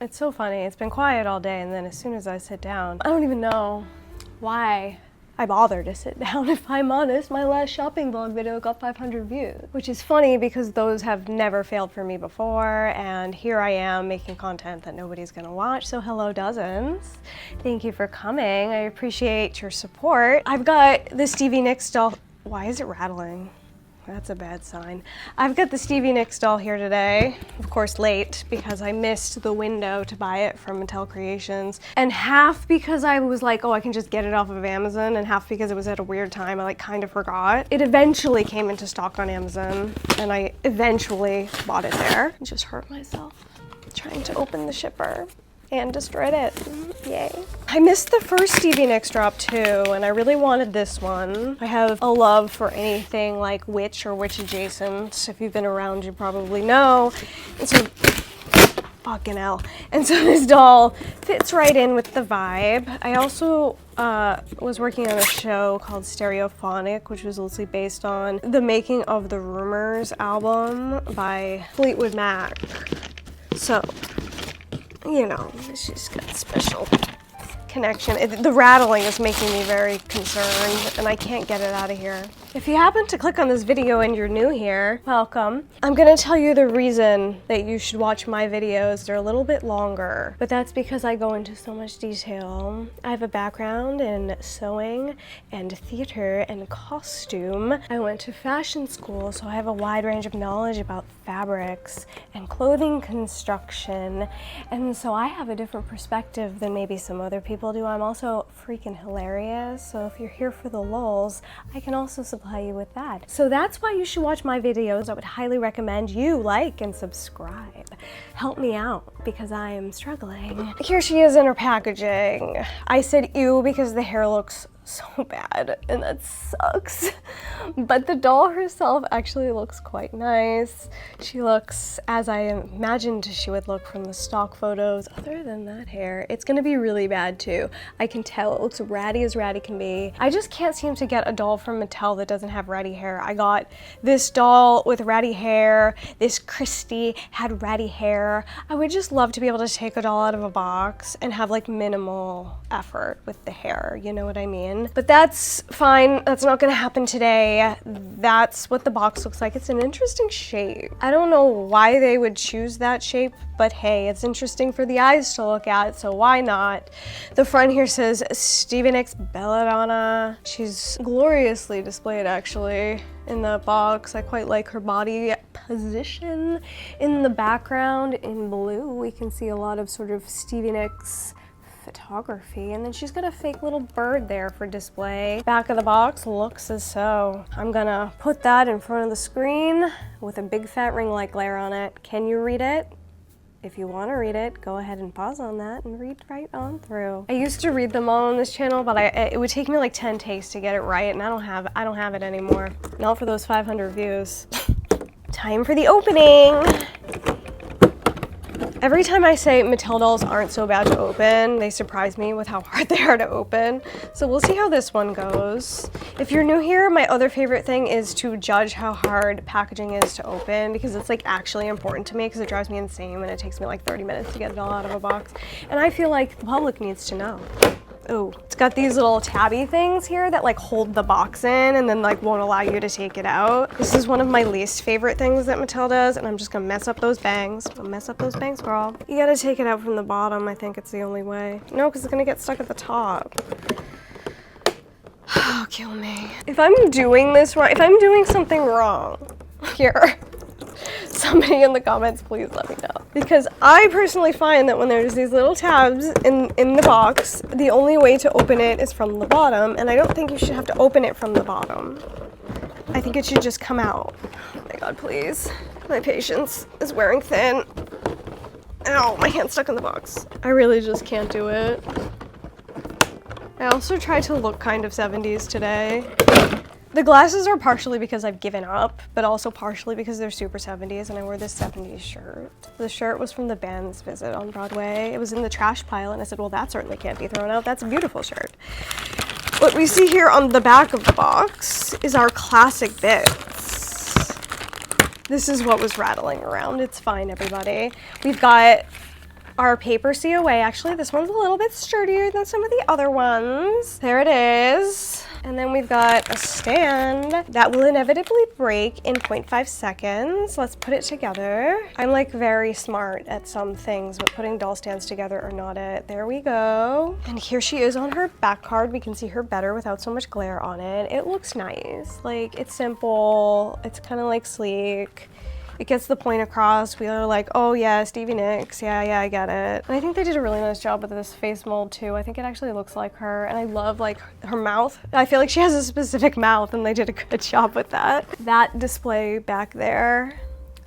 It's so funny. It's been quiet all day, and then as soon as I sit down, I don't even know why I bother to sit down. If I'm honest, my last shopping vlog video got 500 views, which is funny because those have never failed for me before, and here I am making content that nobody's gonna watch. So hello dozens. Thank you for coming. I appreciate your support. I've got the Stevie Nicks doll. Why is it rattling? That's a bad sign. I've got the Stevie Nicks doll here today, of course late, because I missed the window to buy it from Mattel Creations. And half because I was like, oh, I can just get it off of Amazon, and half because it was at a weird time. I like kind of forgot. It eventually came into stock on Amazon, and I eventually bought it there. I just hurt myself trying to open the shipper and destroyed it. Yay. I missed the first Stevie Nicks drop too, and I really wanted this one. I have a love for anything like witch or witch adjacent. If you've been around, you probably know. And so, fucking hell. And so this doll fits right in with the vibe. I also was working on a show called Stereophonic, which was loosely based on the making of the Rumors album by Fleetwood Mac. So, you know, she's got a special connection. The rattling is making me very concerned, and I can't get it out of here. If you happen to click on this video and you're new here, welcome. I'm gonna tell you the reason that you should watch my videos. They're a little bit longer, but that's because I go into so much detail. I have a background in sewing and theater and costume. I went to fashion school, so I have a wide range of knowledge about fabrics and clothing construction, and so I have a different perspective than maybe some other people do. I'm also freaking hilarious, so if you're here for the lulz, I can also supply you with that. So that's why you should watch my videos. I would highly recommend you like and subscribe. Help me out because I am struggling. Here she is in her packaging. I said ew because the hair looks so bad, and that sucks. But the doll herself actually looks quite nice. She looks as I imagined she would look from the stock photos. Other than that hair, it's gonna be really bad too. I can tell it looks ratty as ratty can be. I just can't seem to get a doll from Mattel that doesn't have ratty hair. I got this doll with ratty hair. This Christy had ratty hair. I would just love to be able to take a doll out of a box and have like minimal effort with the hair, you know what I mean? But that's fine. That's not gonna happen today. That's what the box looks like. It's an interesting shape. I don't know why they would choose that shape, but hey, it's interesting for the eyes to look at, so why not? The front here says Stevie Nicks Bella Donna. She's gloriously displayed actually in the box. I quite like her body position. In the background in blue, we can see a lot of sort of Stevie Nicks photography, and then she's got a fake little bird there for display. Back of the box looks as so. I'm gonna put that in front of the screen with a big fat ring light glare on it. Can you read it? If you want to read it, go ahead and pause on that and read right on through. I used to read them all on this channel, but it would take me like 10 takes to get it right, and I don't have it anymore. Not for those 500 views. Time for the opening. Every time I say Mattel dolls aren't so bad to open, they surprise me with how hard they are to open. So we'll see how this one goes. If you're new here, my other favorite thing is to judge how hard packaging is to open, because it's like actually important to me, because it drives me insane when it takes me like 30 minutes to get it all out of a box. And I feel like the public needs to know. Oh, it's got these little tabby things here that like hold the box in and then like won't allow you to take it out. This is one of my least favorite things that Mattel does, and I'm just gonna mess up those bangs. I'll mess up those bangs, girl. You gotta take it out from the bottom. I think it's the only way. No, because it's gonna get stuck at the top. Oh, kill me. If I'm doing this wrong, if I'm doing something wrong here, somebody in the comments please let me know, because I personally find that when there's these little tabs in the box, the only way to open it is from the bottom, and I don't think you should have to open it from the bottom. I think it should just come out. Oh my god, please. My patience is wearing thin. Ow, my hand's stuck in the box. I really just can't do it. I also tried to look kind of 70s today. The glasses are partially because I've given up, but also partially because they're super 70s, and I wore this 70s shirt. The shirt was from the band's visit on Broadway. It was in the trash pile, and I said, well, that certainly can't be thrown out. That's a beautiful shirt. What we see here on the back of the box is our classic bits. This is what was rattling around. It's fine, everybody. We've got our paper COA. Actually, this one's a little bit sturdier than some of the other ones. There it is. And then we've got a stand that will inevitably break in 0.5 seconds. Let's put it together. I'm like very smart at some things, but putting doll stands together are not it. There we go. And here she is on her back card. We can see her better without so much glare on it. It looks nice. Like, it's simple. It's kind of like sleek. It gets the point across. We are like, oh yeah, Stevie Nicks, yeah, I get it. And I think they did a really nice job with this face mold too. I think it actually looks like her, and I love like her mouth. I feel like she has a specific mouth, and they did a good job with that. That display back there,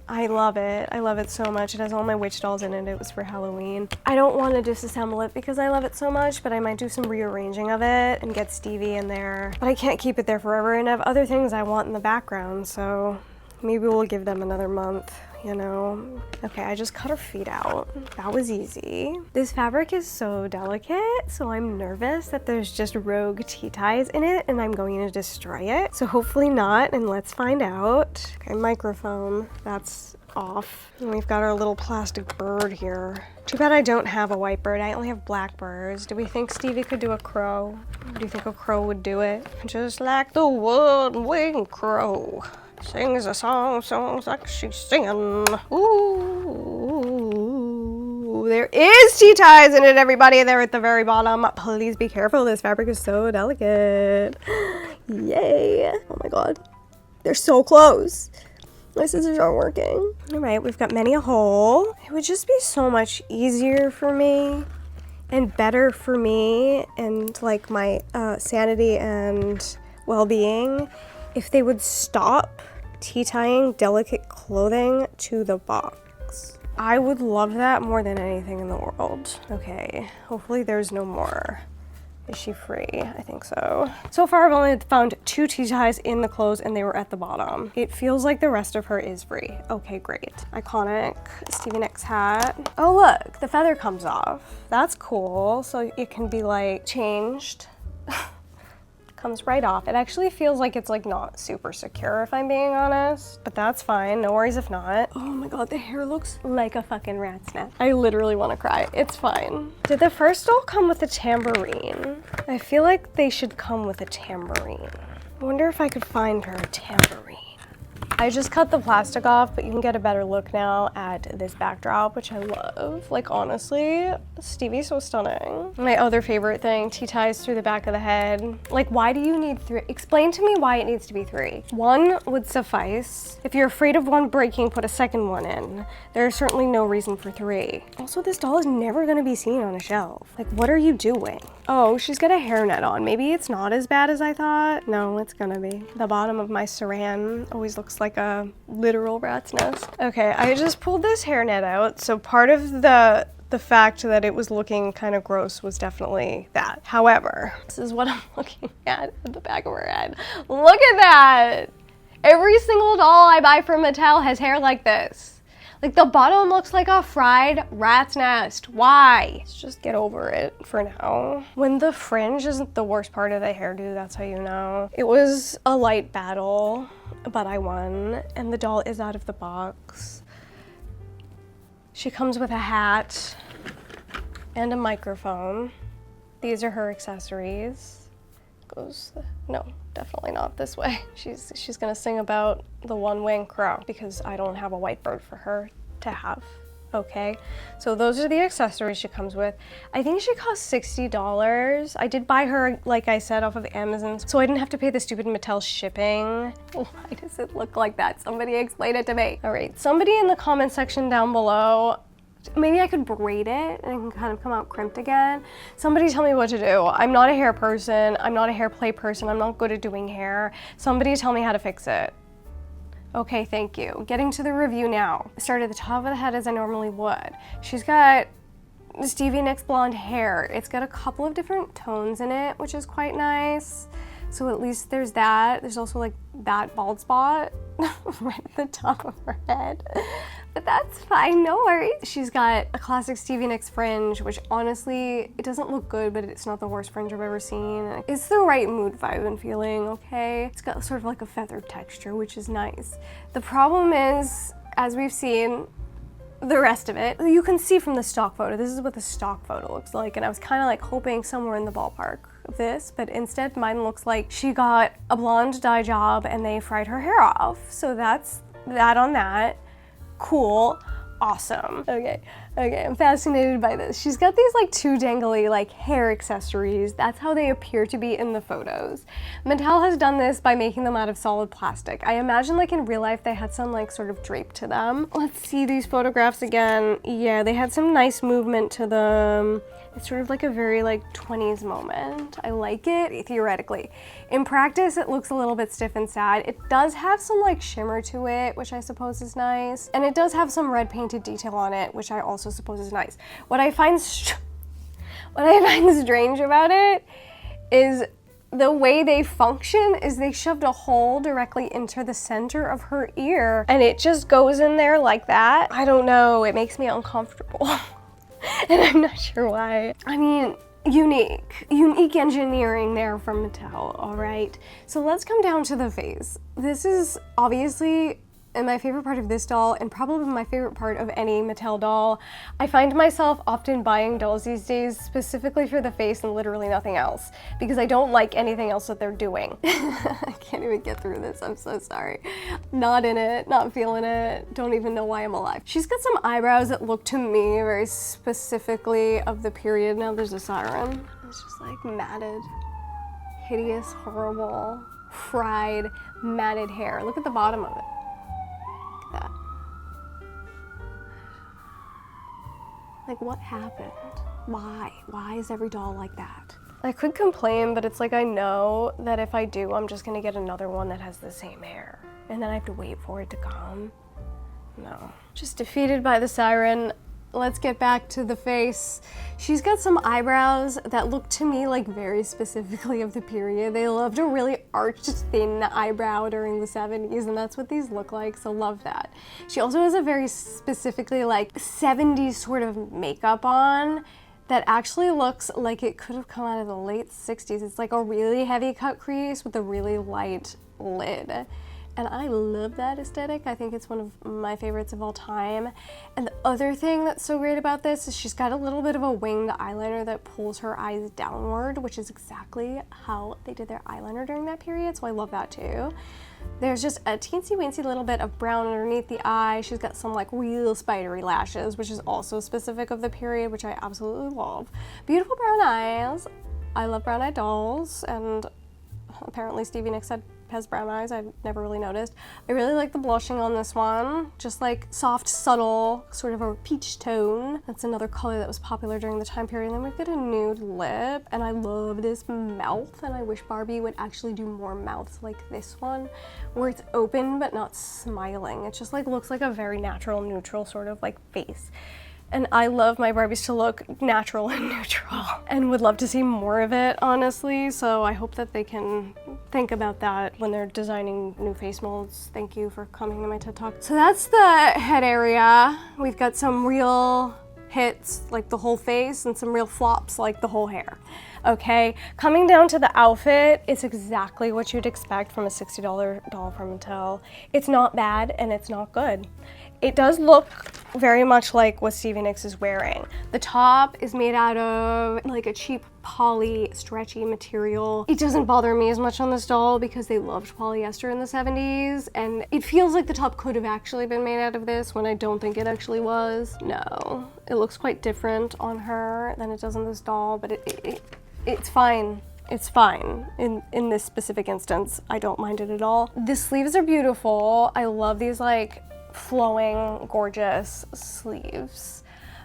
I love it. I love it so much. It has all my witch dolls in it. It was for Halloween. I don't want to disassemble it because I love it so much, but I might do some rearranging of it and get Stevie in there. But I can't keep it there forever, and I have other things I want in the background, so maybe we'll give them another month, you know? Okay, I just cut her feet out. That was easy. This fabric is so delicate, so I'm nervous that there's just rogue tea ties in it and I'm going to destroy it. So hopefully not, and let's find out. Okay, microphone, that's off. And we've got our little plastic bird here. Too bad I don't have a white bird. I only have black birds. Do we think Stevie could do a crow? Do you think a crow would do it? Just like the one-winged crow. Sings a song, songs like she's singing. Ooh, there is tea ties in it, everybody. They're at the very bottom. Please be careful. This fabric is so delicate. Yay. Oh my God. They're so close. My scissors aren't working. All right, we've got many a hole. It would just be so much easier for me and better for me and like my sanity and well-being if they would stop tea tying delicate clothing to the box. I would love that more than anything in the world. Okay, hopefully there's no more. Is she free? I think so. So far I've only found 2 tea ties in the clothes and they were at the bottom. It feels like the rest of her is free. Okay, great. Iconic Stevie Nicks hat. Oh look, the feather comes off. That's cool. So it can be like changed. Comes right off. It actually feels like it's like not super secure if I'm being honest, but that's fine. No worries if not. Oh my God, the hair looks like a fucking rat's nest. I literally want to cry. It's fine. Did the first doll come with a tambourine? I feel like they should come with a tambourine. I wonder if I could find her a tambourine. I just cut the plastic off, but you can get a better look now at this backdrop, which I love. Like, honestly, Stevie's so stunning. My other favorite thing, tea ties through the back of the head. Like, why do you need 3? Explain to me why it needs to be 3. 1 would suffice. If you're afraid of one breaking, put a second one in. There's certainly no reason for 3. Also, this doll is never gonna be seen on a shelf. Like, what are you doing? Oh, she's got a hairnet on. Maybe it's not as bad as I thought. No, it's gonna be. The bottom of my saran always looks like a literal rat's nest. Okay, I just pulled this hairnet out, so part of the fact that it was looking kind of gross was definitely that. However, this is what I'm looking at the back of her head. Look at that! Every single doll I buy from Mattel has hair like this. Like, the bottom looks like a fried rat's nest. Why? Let's just get over it for now. When the fringe isn't the worst part of the hairdo, that's how you know. It was a light battle, but I won, and the doll is out of the box. She comes with a hat and a microphone. These are her accessories. Goes, no, definitely not this way. She's gonna sing about the one-winged crow because I don't have a white bird for her to have. Okay, so those are the accessories she comes with. I think she cost $60. I did buy her, like I said, off of Amazon, so I didn't have to pay the stupid Mattel shipping. Why does it look like that? Somebody explain it to me. All right, somebody in the comment section down below, maybe I could braid it and it can kind of come out crimped again. Somebody tell me what to do. I'm not a hair person. I'm not a hair play person. I'm not good at doing hair. Somebody tell me how to fix it. Okay, thank you. Getting to the review now. I started at the top of the head as I normally would. She's got Stevie Nicks blonde hair. It's got a couple of different tones in it, which is quite nice. So at least there's that. There's also like that bald spot right at the top of her head. But that's fine, no worries. She's got a classic Stevie Nicks fringe, which honestly, it doesn't look good, but it's not the worst fringe I've ever seen. It's the right mood vibe and feeling, okay? It's got sort of like a feather texture, which is nice. The problem is, as we've seen, the rest of it. You can see from the stock photo, this is what the stock photo looks like, and I was kind of like hoping somewhere in the ballpark of this, but instead mine looks like she got a blonde dye job and they fried her hair off. So that's that on that. Cool. Awesome. Okay, I'm fascinated by this. She's got these like two dangly like hair accessories. That's how they appear to be in the photos. Mattel has done this by making them out of solid plastic. I imagine like in real life they had some like sort of drape to them. Let's see these photographs again. Yeah, they had some nice movement to them. It's sort of like a very like 20s moment. I like it, theoretically. In practice, it looks a little bit stiff and sad. It does have some like shimmer to it, which I suppose is nice. And it does have some red painted detail on it, which I also suppose is nice. What I find strange about it is the way they function is they shoved a hole directly into the center of her ear and it just goes in there like that. I don't know, it makes me uncomfortable. And I'm not sure why. I mean, unique engineering there from Mattel, all right? So let's come down to the face. This is obviously my favorite part of this doll and probably my favorite part of any Mattel doll. I find myself often buying dolls these days specifically for the face and literally nothing else because I don't like anything else that they're doing. I can't even get through this, I'm so sorry. Not in it, not feeling it, don't even know why I'm alive. She's got some eyebrows that look to me very specifically of the period. Now there's a siren. It's just like matted, hideous, horrible, fried, matted hair. Look at the bottom of it. That. Like, what happened? Why? Why is every doll like that? I could complain, but it's like I know that if I do, I'm just gonna get another one that has the same hair. And then I have to wait for it to come. No. Just defeated by the siren. Let's get back to the face. She's got some eyebrows that look to me like very specifically of the period. They loved a really arched, thin eyebrow during the 70s, and that's what these look like, so love that. She also has a very specifically like 70s sort of makeup on that actually looks like it could have come out of the late 60s. It's like a really heavy cut crease with a really light lid. And I love that aesthetic. I think it's one of my favorites of all time. And the other thing that's so great about this is she's got a little bit of a winged eyeliner that pulls her eyes downward, which is exactly how they did their eyeliner during that period, so I love that too. There's just a teensy weensy little bit of brown underneath the eye. She's got some like real spidery lashes, which is also specific of the period, which I absolutely love. Beautiful brown eyes. I love brown eyed dolls, and apparently Stevie Nicks has brown eyes. I've never really noticed. I really like the blushing on this one. Just like soft, subtle, sort of a peach tone. That's another color that was popular during the time period. And then we've got a nude lip, and I love this mouth, and I wish Barbie would actually do more mouths like this one, where it's open but not smiling. It just like looks like a very natural, neutral sort of like face. And I love my Barbies to look natural and neutral and would love to see more of it, honestly. So I hope that they can think about that when they're designing new face molds. Thank you for coming to my TED Talk. So that's the head area. We've got some real hits, like the whole face, and some real flops, like the whole hair. Okay, coming down to the outfit, it's exactly what you'd expect from a $60 doll from Mattel. It's not bad and it's not good. It does look very much like what Stevie Nicks is wearing. The top is made out of like a cheap poly stretchy material. It doesn't bother me as much on this doll because they loved polyester in the 70s, and it feels like the top could have actually been made out of this when I don't think it actually was. No, it looks quite different on her than it does on this doll, but it's fine. It's fine in this specific instance. I don't mind it at all. The sleeves are beautiful. I love these like flowing, gorgeous sleeves.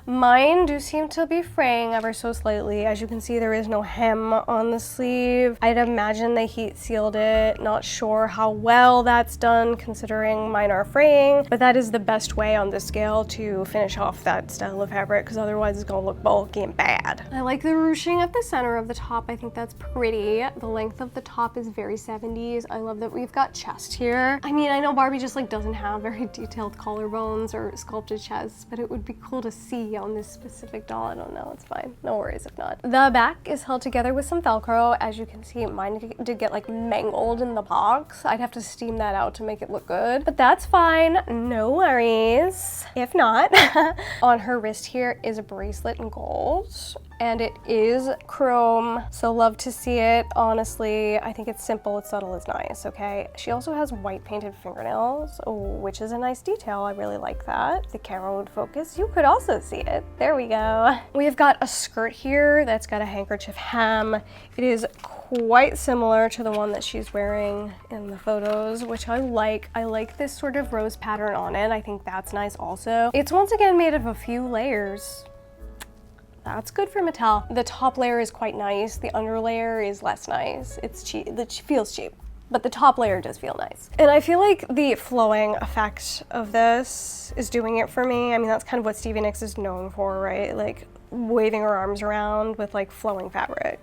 Mine do seem to be fraying ever so slightly. As you can see, there is no hem on the sleeve. I'd imagine they heat sealed it. Not sure how well that's done considering mine are fraying, but that is the best way on this scale to finish off that style of fabric, because otherwise it's gonna look bulky and bad. I like the ruching at the center of the top. I think that's pretty. The length of the top is very 70s. I love that we've got chest here. I mean, I know Barbie just like doesn't have very detailed collarbones or sculpted chests, but it would be cool to see maybe on this specific doll, I don't know, it's fine. No worries if not. The back is held together with some Velcro. As you can see, mine did get like mangled in the box. I'd have to steam that out to make it look good, but that's fine, no worries. If not, on her wrist here is a bracelet in gold, and it is chrome, so love to see it. Honestly, I think it's simple, it's subtle, it's nice, okay? She also has white painted fingernails, which is a nice detail. I really like that. The camera would focus, you could also see it. There we go. We've got a skirt here that's got a handkerchief hem. It is quite similar to the one that she's wearing in the photos, which I like. I like this sort of rose pattern on it. I think that's nice also. It's once again made of a few layers. That's good for Mattel. The top layer is quite nice. The under layer is less nice. It's cheap. It feels cheap, but the top layer does feel nice. And I feel like the flowing effect of this is doing it for me. I mean, that's kind of what Stevie Nicks is known for, right? Like waving her arms around with like flowing fabric.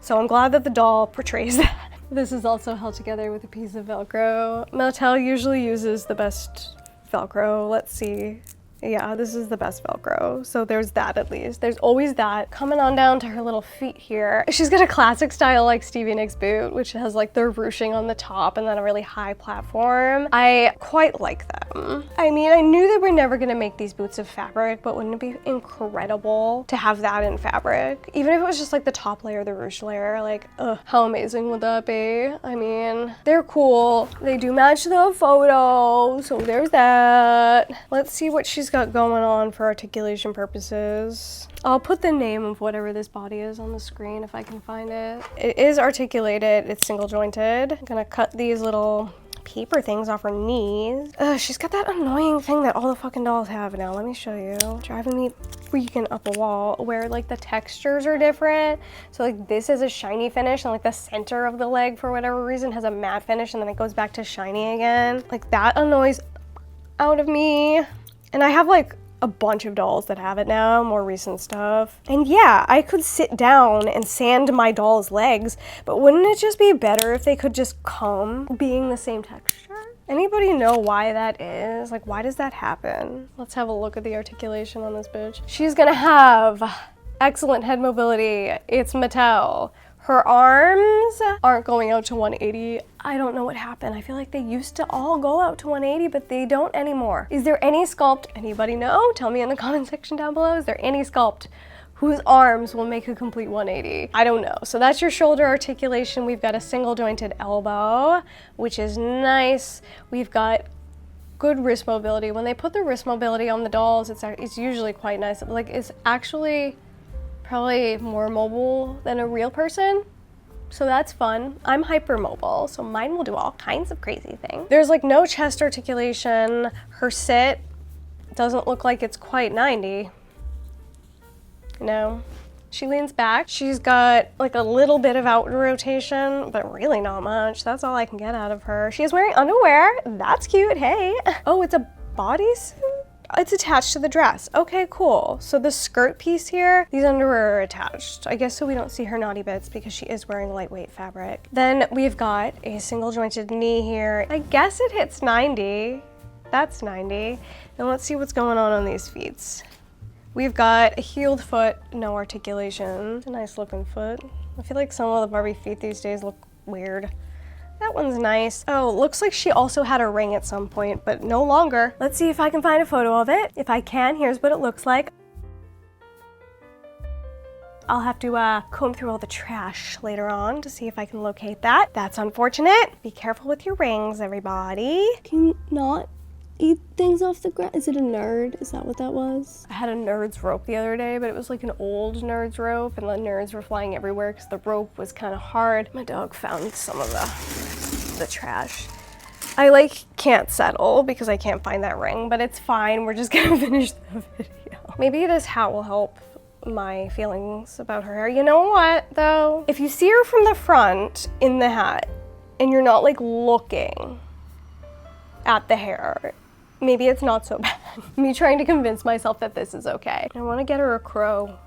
So I'm glad that the doll portrays that. This is also held together with a piece of Velcro. Mattel usually uses the best Velcro. Let's see. Yeah, this is the best Velcro. So there's that at least. There's always that. Coming on down to her little feet here. She's got a classic style like Stevie Nicks boot, which has like the ruching on the top and then a really high platform. I quite like them. I mean, I knew they were never gonna make these boots of fabric, but wouldn't it be incredible to have that in fabric? Even if it was just like the top layer, the ruche layer, like, how amazing would that be? I mean, they're cool. They do match the photo, so there's that. Let's see what she's got going on for articulation purposes. I'll put the name of whatever this body is on the screen if I can find it. It is articulated, it's single jointed. I'm gonna cut these little paper things off her knees. She's got that annoying thing that all the fucking dolls have now. Let me show you. Driving me freaking up a wall, where like the textures are different. So like this is a shiny finish and like the center of the leg for whatever reason has a matte finish and then it goes back to shiny again. Like that annoys out of me. And I have like a bunch of dolls that have it now, more recent stuff. And yeah, I could sit down and sand my doll's legs, but wouldn't it just be better if they could just come being the same texture? Anybody know why that is? Like, why does that happen? Let's have a look at the articulation on this bitch. She's gonna have excellent head mobility. It's Mattel. Her arms aren't going out to 180. I don't know what happened. I feel like they used to all go out to 180, but they don't anymore. Is there any sculpt? Anybody know? Tell me in the comment section down below. Is there any sculpt whose arms will make a complete 180? I don't know. So that's your shoulder articulation. We've got a single jointed elbow, which is nice. We've got good wrist mobility. When they put the wrist mobility on the dolls, it's usually quite nice. Like, it's actually probably more mobile than a real person, so that's fun. I'm hypermobile, so mine will do all kinds of crazy things. There's like no chest articulation. Her sit doesn't look like it's quite 90. No. She leans back. She's got like a little bit of outward rotation, but really not much. That's all I can get out of her. She is wearing underwear. That's cute, hey. Oh, it's a bodysuit? It's attached to the dress. Okay, cool. So the skirt piece here, these underwear are attached. I guess so we don't see her naughty bits because she is wearing lightweight fabric. Then we've got a single jointed knee here. I guess it hits 90. That's 90. And let's see what's going on these feet. We've got a heeled foot, no articulation. It's a nice looking foot. I feel like some of the Barbie feet these days look weird. That one's nice. Oh, looks like she also had a ring at some point, but no longer. Let's see if I can find a photo of it. If I can, here's what it looks like. I'll have to comb through all the trash later on to see if I can locate that. That's unfortunate. Be careful with your rings, everybody. Can you not eat things off the ground? Is it a nerd? Is that what that was? I had a nerd's rope the other day, but it was like an old nerd's rope and the nerds were flying everywhere because the rope was kind of hard. My dog found some of the trash. I like can't settle because I can't find that ring, but it's fine. We're just gonna finish the video. Maybe this hat will help my feelings about her hair. You know what though? If you see her from the front in the hat and you're not like looking at the hair, maybe it's not so bad. Me trying to convince myself that this is okay. I want to get her a crow,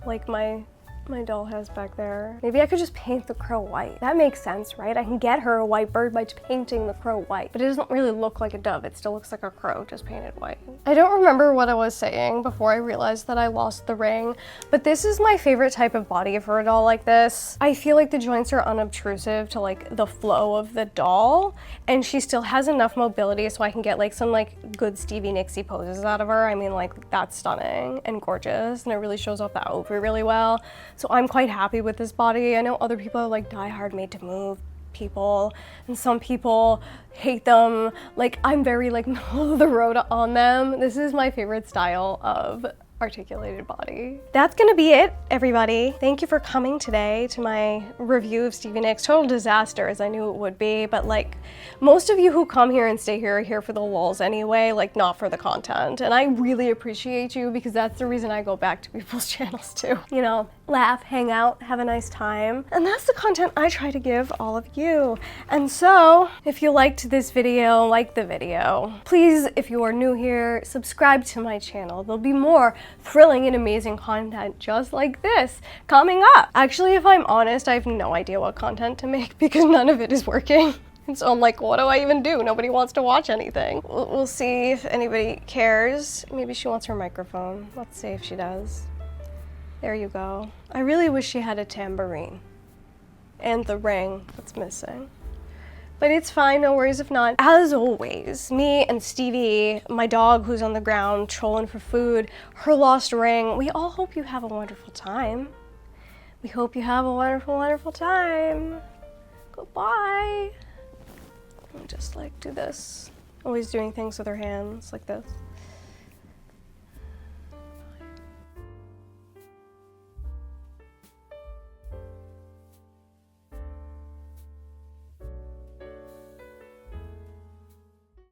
like my my doll has back there. Maybe I could just paint the crow white. That makes sense, right? I can get her a white bird by painting the crow white, but it doesn't really look like a dove. It still looks like a crow, just painted white. I don't remember what I was saying before I realized that I lost the ring, but this is my favorite type of body for a doll like this. I feel like the joints are unobtrusive to like the flow of the doll, and she still has enough mobility so I can get like some like good Stevie Nicks poses out of her. I mean, like, that's stunning and gorgeous, and it really shows off that ovary really well. So I'm quite happy with this body. I know other people are like diehard made to move people, and some people hate them. Like, I'm very like middle of the road on them. This is my favorite style of articulated body. That's gonna be it, everybody. Thank you for coming today to my review of Stevie Nicks. Total disaster, as I knew it would be, but like, most of you who come here and stay here are here for the lulz anyway, like not for the content. And I really appreciate you, because that's the reason I go back to people's channels too. You know, laugh, hang out, have a nice time. And that's the content I try to give all of you. And so, if you liked this video, like the video, please, if you are new here, subscribe to my channel. There'll be more thrilling and amazing content just like this coming up. Actually, if I'm honest, I have no idea what content to make because none of it is working. And so I'm like, what do I even do? Nobody wants to watch anything. We'll see if anybody cares. Maybe she wants her microphone. Let's see if she does. There you go. I really wish she had a tambourine and the ring that's missing. But it's fine, no worries if not. As always, me and Stevie, my dog who's on the ground trolling for food, her lost ring, we all hope you have a wonderful time. We hope you have a wonderful, wonderful time. Goodbye. And just like do this. Always doing things with her hands like this.